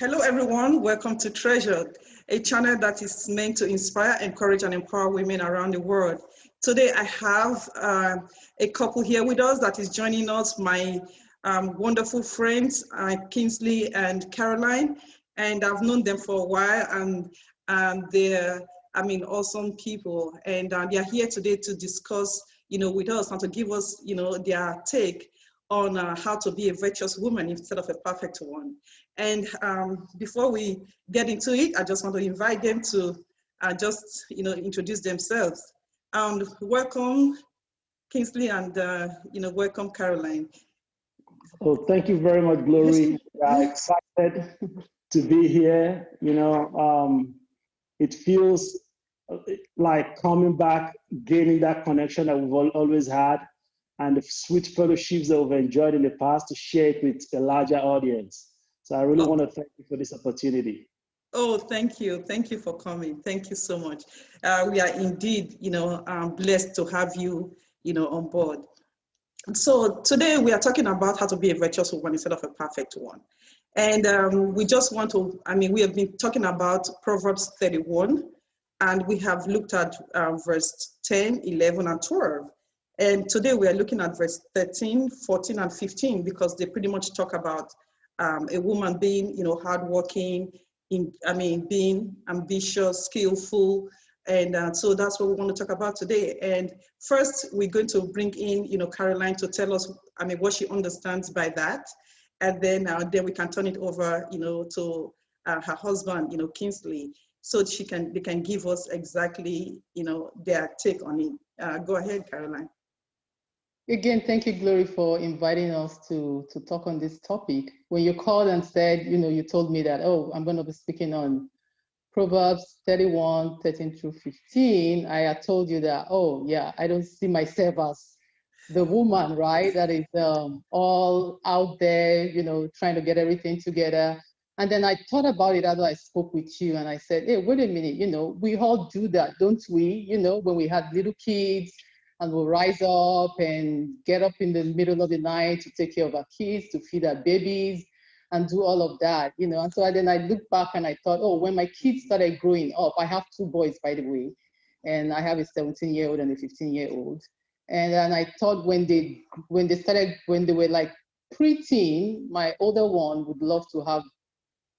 Hello, everyone. Welcome to TreasHERed, a channel that is meant to inspire, encourage, and empower women around the world. Today, I have a couple here with us that is joining us, my wonderful friends, Kingsley and Caroline. And I've known them for a while, and they're, awesome people. And they're here today to discuss, with us and to give us, their take on how to be a virtuous woman instead of a perfect one. And before we get into it, I just want to invite them to introduce themselves. Welcome, Kingsley, and welcome, Caroline. Oh, thank you very much, Glory. Excited to be here. It feels like coming back, gaining that connection that we've always had, and the sweet fellowships that we've enjoyed in the past to share it with a larger audience. So I really want to thank you for this opportunity. Oh, thank you. Thank you for coming. Thank you so much. We are indeed, blessed to have you, on board. So today we are talking about how to be a virtuous woman instead of a perfect one. And we just want to, we have been talking about Proverbs 31, and we have looked at verse 10, 11, and 12. And today we are looking at verse 13, 14, and 15, because they pretty much talk about a woman being, hardworking, being ambitious, skillful. And so that's what we want to talk about today. And first, we're going to bring in, Caroline to tell us, what she understands by that. And then we can turn it over, to her husband, Kingsley, so they can give us exactly, their take on it. Go ahead, Caroline. Again, thank you, Glory, for inviting us to talk on this topic. When you called and said, you told me that, I'm going to be speaking on Proverbs 31, 13 through 15, I had told you that, I don't see myself as the woman, right? That is all out there, trying to get everything together. And then I thought about it after I spoke with you, and I said, hey, wait a minute, we all do that, don't we? When we had little kids, and we'll rise up and get up in the middle of the night to take care of our kids, to feed our babies, and do all of that, And so then I looked back and I thought, when my kids started growing up, I have two boys, by the way, and I have a 17-year-old and a 15-year-old. And then I thought when they were like preteen, my older one would love to have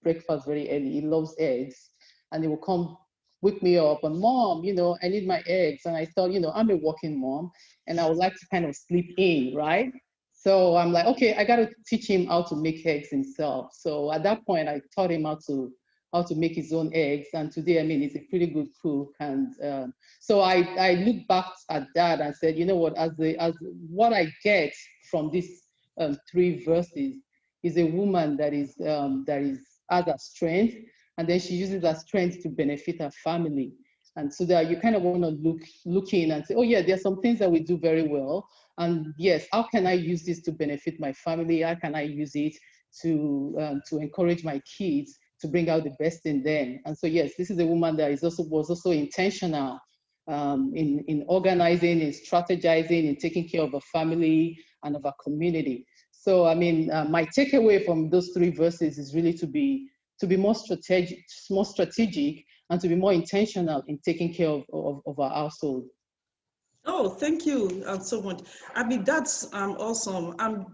breakfast very early. He loves eggs, and he will come wake me up and, Mom, I need my eggs. And I thought, I'm a working mom and I would like to kind of sleep in, right? So I'm like, okay, I got to teach him how to make eggs himself. So at that point, I taught him how to make his own eggs. And today, he's a pretty good cook. And so I look back at that and said, you know what, as what I get from these three verses is a woman that has a strength. And then she uses that strength to benefit her family. And so that you kind of want to look in and say, there's some things that we do very well. And yes, how can I use this to benefit my family? How can I use it to encourage my kids to bring out the best in them? And so yes, this is a woman that was also intentional in organizing, in strategizing, in taking care of her family and of her community. So my takeaway from those three verses is really to be more strategic, and to be more intentional in taking care of our household. Oh, thank you so much. That's awesome. I'm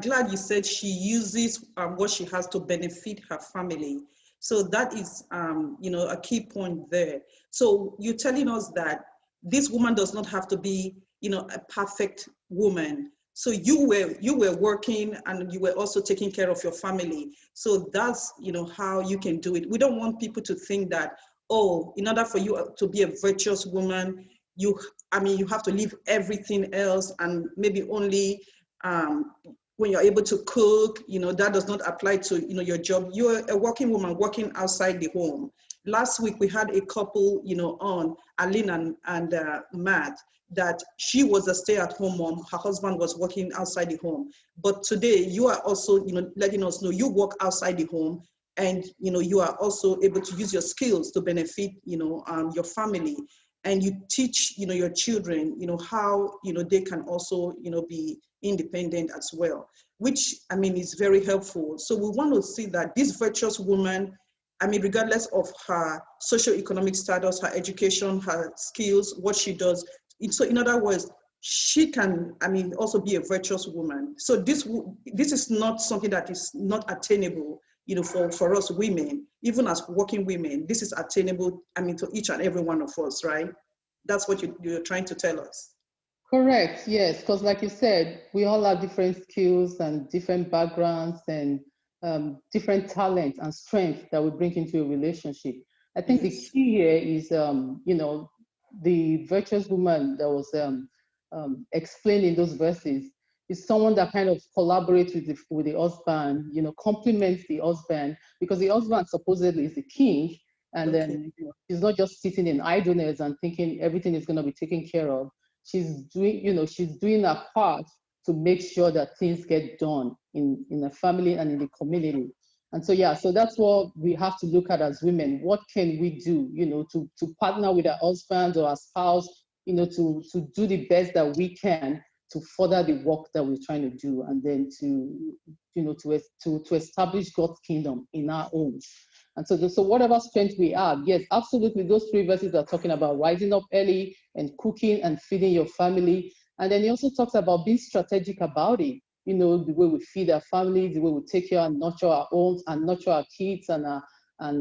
glad you said she uses what she has to benefit her family. So that is, a key point there. So you're telling us that this woman does not have to be, a perfect woman. So you were working and you were also taking care of your family. So that's, how you can do it. We don't want people to think that, in order for you to be a virtuous woman, you have to leave everything else and maybe only when you're able to cook, that does not apply to, your job. You're a working woman working outside the home. Last week, we had a couple, on Aline and Matt, that she was a stay-at-home mom. Her husband was working outside the home. But today, you are also, letting us know you work outside the home, and, you are also able to use your skills to benefit, your family. And you teach, your children, how, they can also, be independent as well. which, I mean, is very helpful. So we want to see that this virtuous woman, I mean, regardless of her socioeconomic status, her education, her skills, what she does. So in other words, she can, I mean, also be a virtuous woman. So this is not something that is not attainable, you know, for us women, even as working women. This is attainable, I mean, to each and every one of us, right? That's what you're trying to tell us. Correct, yes, because like you said, we all have different skills and different backgrounds and different talents and strengths that we bring into a relationship. I think the key here is, you know, the virtuous woman that was explained in those verses is someone that kind of collaborates with the husband, you know, complements the husband, because the husband supposedly is the king, and then you know, he's not just sitting in idleness and thinking everything is going to be taken care of. She's doing, you know, she's doing her part to make sure that things get done in the family and in the community. And so, yeah, so that's what we have to look at as women. What can we do, you know, to partner with our husband or our spouse, you know, to do the best that we can to further the work that we're trying to do, and then to, you know, to establish God's kingdom in our own. And so whatever strength we have, yes, absolutely, those 3 verses are talking about rising up early and cooking and feeding your family. And then he also talks about being strategic about it. You know, the way we feed our families, the way we take care and nurture our own and nurture our kids and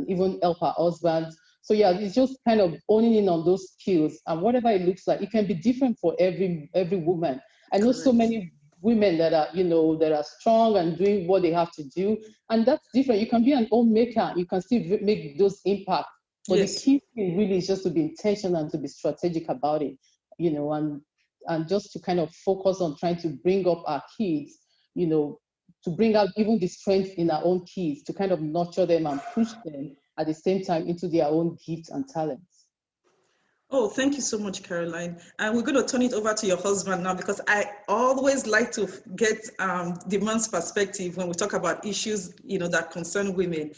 even help our husbands. So yeah, it's just kind of owning in on those skills, and whatever it looks like, it can be different for every woman. I know so many women that are, you know, that are strong and doing what they have to do, and that's different. You can be an homemaker, you can still make those impact. But the key thing really is just to be intentional and to be strategic about it, you know, and just to kind of focus on trying to bring up our kids, you know, to bring out even the strength in our own kids, to kind of nurture them and push them at the same time into their own gifts and talents. Oh, thank you so much, Caroline. And we're going to turn it over to your husband now, because I always like to get the man's perspective when we talk about issues, you know, that concern women.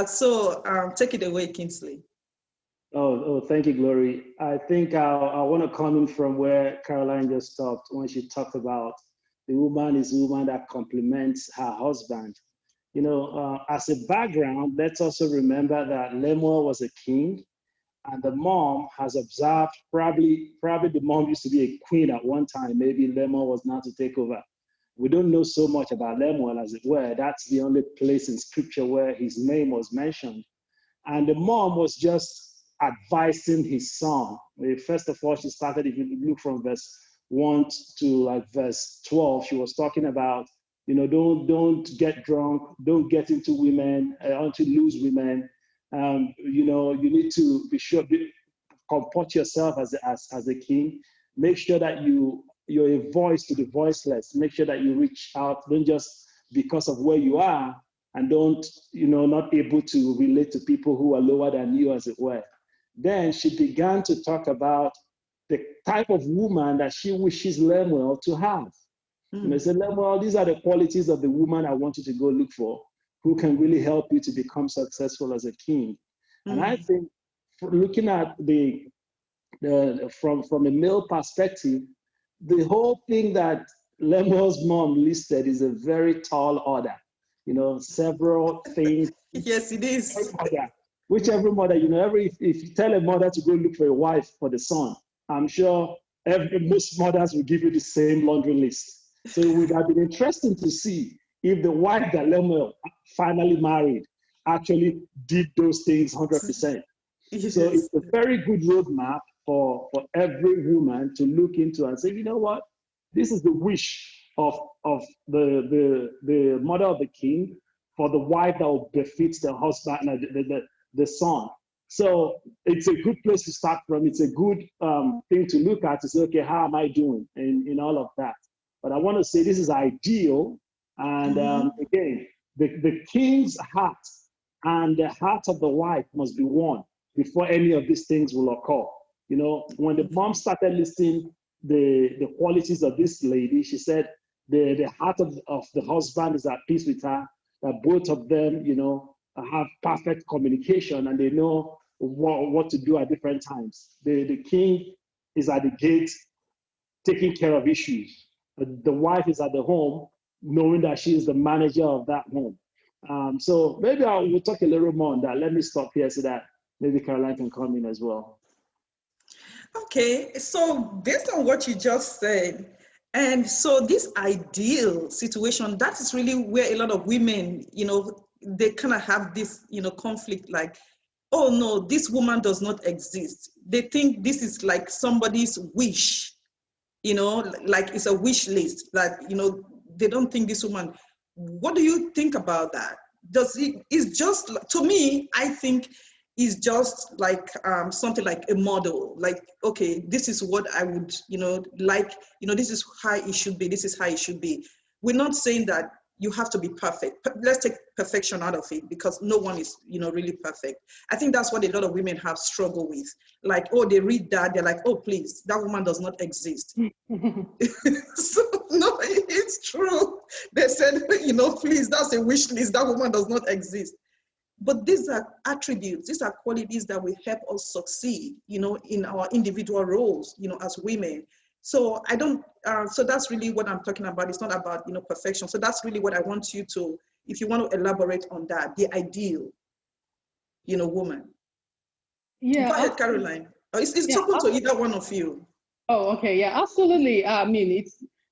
So take it away, Kingsley. Oh, thank you, Glory. I think I want to come in from where Caroline just stopped when she talked about the woman is a woman that complements her husband. You know, as a background, let's also remember that Lemuel was a king, and the mom has observed, probably the mom used to be a queen at one time. Maybe Lemuel was now to take over. We don't know so much about Lemuel, as it were. That's the only place in scripture where his name was mentioned. And the mom was just advising his son. First of all, she started, if you look from verse 1 to like verse 12, she was talking about, you know, don't get drunk, don't get into women, to lose women. You know, you need to be sure, comport yourself as a king. Make sure that you're a voice to the voiceless. Make sure that you reach out, don't just because of where you are, and don't, you know, not able to relate to people who are lower than you, as it were. Then she began to talk about the type of woman that she wishes Lemuel to have. You know, say, Lemuel, these are the qualities of the woman I want you to go look for, who can really help you to become successful as a king. And I think, looking at from a male perspective, the whole thing that Lemuel's mom listed is a very tall order. You know, several things. Yes, it is. Which every mother, you know, if you tell a mother to go look for a wife for the son, I'm sure most mothers will give you the same laundry list. So it would have been interesting to see if the wife that Lemuel finally married actually did those things 100%. Yes. So it's a very good roadmap for every woman to look into and say, you know what, this is the wish of the mother of the king for the wife that will befit the husband, the son. So it's a good place to start from. It's a good thing to look at to say, okay, how am I doing in all of that? But I want to say this is ideal. And again, the king's heart and the heart of the wife must be won before any of these things will occur. You know, when the mom started listing the qualities of this lady, she said the heart of the husband is at peace with her, that both of them, you know, have perfect communication and they know what to do at different times. The king is at the gate taking care of issues. The wife is at the home knowing that she is the manager of that home. So maybe we'll talk a little more on that. Let me stop here so that maybe Caroline can come in as well. Okay, so based on what you just said, and so this ideal situation, that is really where a lot of women, they kind of have this, conflict, like, oh no, this woman does not exist. They think this is like somebody's wish, like it's a wish list, like, they don't think this woman. What do you think about that? It's just, to me, I think is just like something like a model, like, okay, this is what I would, like, this is how it should be, this is how it should be. We're not saying that you have to be perfect. Let's take perfection out of it, because no one is, really perfect. I think that's what a lot of women have struggled with. Like, oh, they read that, they're like, oh, please, that woman does not exist. So, no, it's true. They said, please, that's a wish list, that woman does not exist. But these are attributes, these are qualities that will help us succeed, in our individual roles, as women. So so that's really what I'm talking about. It's not about, perfection. So that's really what I want you to, if you want to elaborate on that, the ideal, woman. Yeah. Go ahead, Caroline. It's open to either one of you. Oh, okay. Yeah, absolutely. I mean,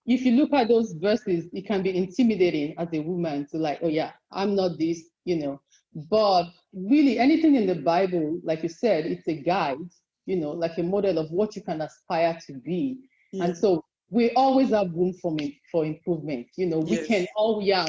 if you look at those verses, it can be intimidating as a woman to like, oh yeah, I'm not this, But really, anything in the Bible, like you said, it's a guide, like a model of what you can aspire to be. Yeah. And so we always have room for improvement. We yes. can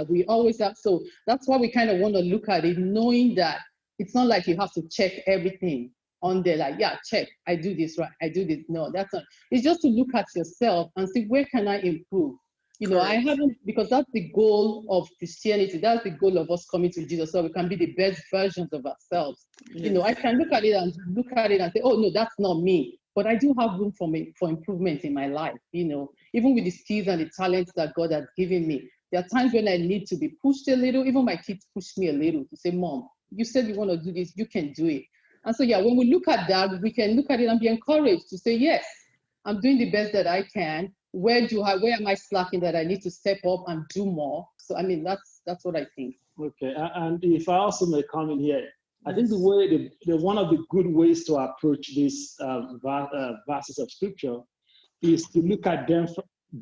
we always have. So that's why we kind of want to look at it, knowing that it's not like you have to check everything on there, like, yeah, check, I do this right, I do this. No, that's not. It's just to look at yourself and see, where can I improve? Correct. I haven't, because that's the goal of Christianity. That's the goal of us coming to Jesus, so we can be the best versions of ourselves. Yes. I can look at it and say, oh no, that's not me. But I do have room for improvement in my life. Even with the skills and the talents that God has given me, there are times when I need to be pushed a little. Even my kids push me a little to say, Mom, you said you want to do this, you can do it. And so, yeah, when we look at that, we can look at it and be encouraged to say, yes, I'm doing the best that I can. Where am I slacking that I need to step up and do more? So, I mean, that's what I think. Okay, and if I also may come in here, I think one of the good ways to approach these verses of scripture is to look at them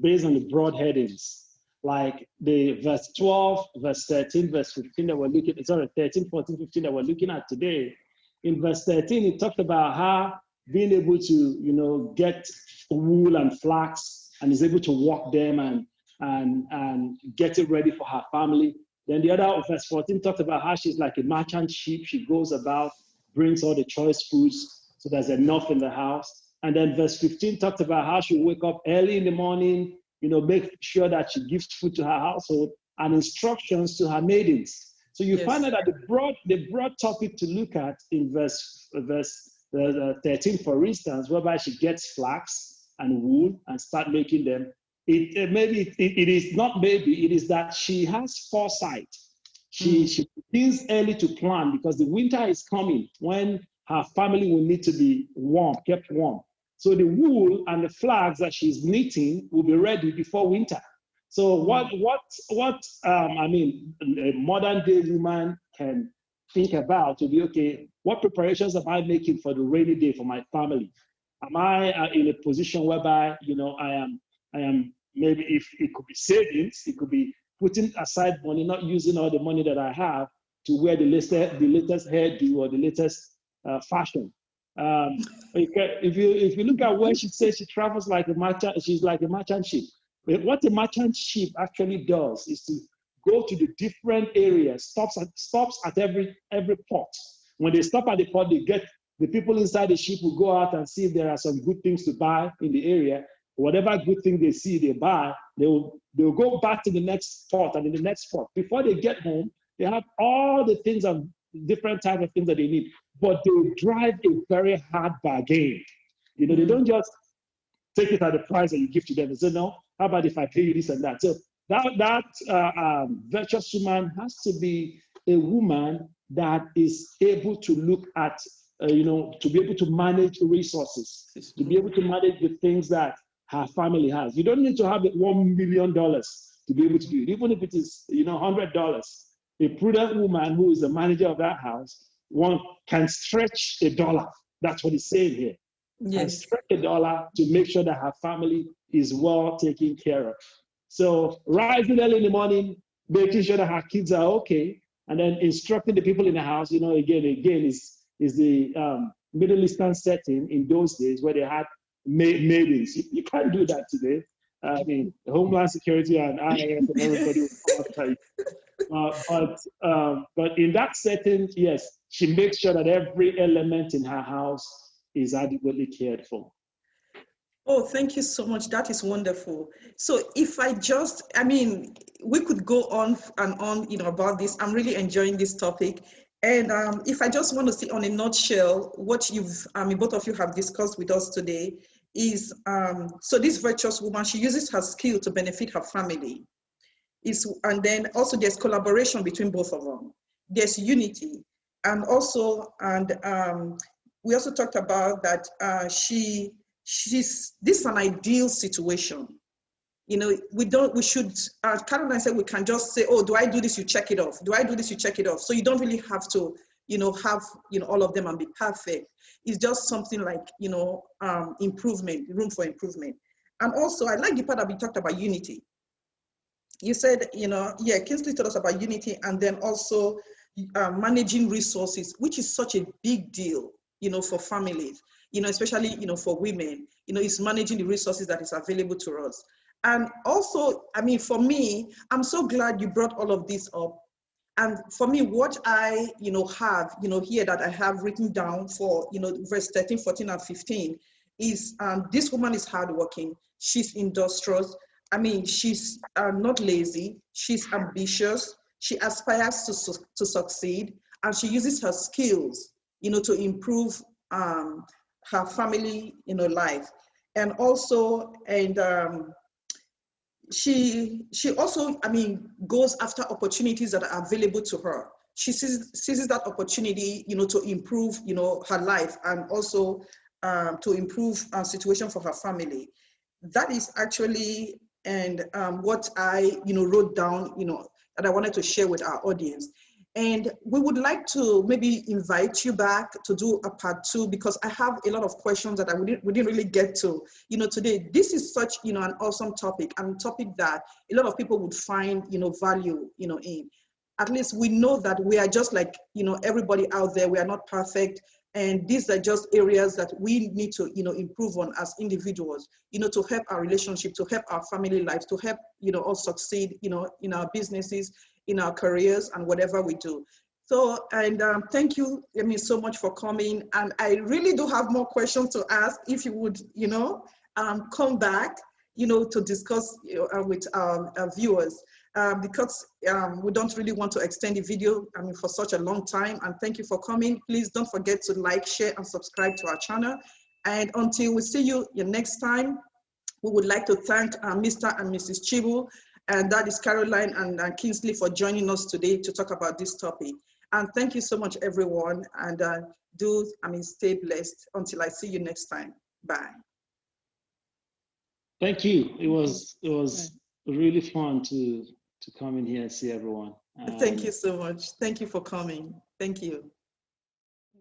based on the broad headings, like the verse 12, verse 13, verse 15 that we're looking at, 13, 14, 15 that we're looking at today. In verse 13, it talked about how being able to, get wool and flax, and is able to walk them and get it ready for her family. Then the other, verse 14, talked about how she's like a merchant ship. She goes about, brings all the choice foods, so there's enough in the house. And then verse 15 talked about how she wake up early in the morning, make sure that she gives food to her household and instructions to her maidens. So you find out that the broad topic to look at in verse 13, for instance, whereby she gets flax and wool and start making them. It is that she has foresight. She begins early to plan, because the winter is coming when her family will need to be kept warm. So the wool and the flags that she's knitting will be ready before winter. So what a modern day woman can think about to be, okay, what preparations am I making for the rainy day for my family? Am I in a position whereby, I am maybe, if it could be savings, it could be putting aside money, not using all the money that I have to wear the latest hairdo or the latest fashion. If you look at where she says she travels like a merchant, she's like a merchant ship. What a merchant ship actually does is to go to the different areas, stops at every port. When they stop at the port, the people inside the ship will go out and see if there are some good things to buy in the area. Whatever good thing they see, they buy. They'll go back to the next port, and in the next port. Before they get home, they have all the things and different types of things that they need. But they drive a very hard bargain. They don't just take it at the price that you give to them and say, no, how about if I pay you this and that? So that virtuous woman has to be a woman that is able to look at, to be able to manage resources, to be able to manage the things that her family has. You don't need to have $1 million to be able to do it, even if it is, $100. A prudent woman who is the manager of that house, one can stretch $1. That's what he's saying here. And Yes. stretch $1 to make sure that her family is well taken care of. So rising early in the morning, making sure that her kids are okay, and then instructing the people in the house, again is the Middle Eastern setting in those days where they had maidens. You can't do that today. I mean, Homeland Security and IAS and everybody will come after you. But in that setting, yes, she makes sure that every element in her house is adequately cared for. Oh, thank you so much. That is wonderful. So if we could go on and on, about this. I'm really enjoying this topic. And if I just want to see on a nutshell, what both of you have discussed with us today is, so this virtuous woman, she uses her skill to benefit her family. And then also there's collaboration between both of them. There's unity. And we also talked about that this is an ideal situation. Caroline said we can just say, oh, do I do this? You check it off. Do I do this? You check it off. So you don't really have to, have, all of them and be perfect. It's just something like, improvement, room for improvement. And also I like the part that we talked about unity. You said, Kingsley told us about unity, and then also managing resources, which is such a big deal, for families, especially, for women, it's managing the resources that is available to us. And also, for me, I'm so glad you brought all of this up. And for me, what I, have, here that I have written down for, verse 13, 14, and 15 is this woman is hardworking. She's industrious. She's not lazy. She's ambitious. She aspires to succeed, and she uses her skills, to improve her family, life. And also, she also, goes after opportunities that are available to her. She seizes that opportunity, to improve, her life, and also to improve a situation for her family. That is actually, what I, wrote down, that I wanted to share with our audience. And we would like to maybe invite you back to do a part 2, because I have a lot of questions that we didn't really get to, today. This is such, an awesome topic, and topic that a lot of people would find, value, in. At least we know that we are just like, everybody out there. We are not perfect. And these are just areas that we need to, improve on as individuals, to help our relationship, to help our family lives, to help, us succeed, in our businesses, in our careers, and whatever we do. So, and thank you, so much for coming. And I really do have more questions to ask. If you would, come back, to discuss with our viewers. Because we don't really want to extend the video for such a long time. And thank you for coming. Please don't forget to like, share, and subscribe to our channel. And until we see you next time, we would like to thank Mr. and Mrs. Chibu, and that is Caroline and Kingsley, for joining us today to talk about this topic. And thank you so much, everyone. And stay blessed until I see you next time. Bye. Thank you. It was really fun to come in here and see everyone. Thank you so much. Thank you for coming. Thank you.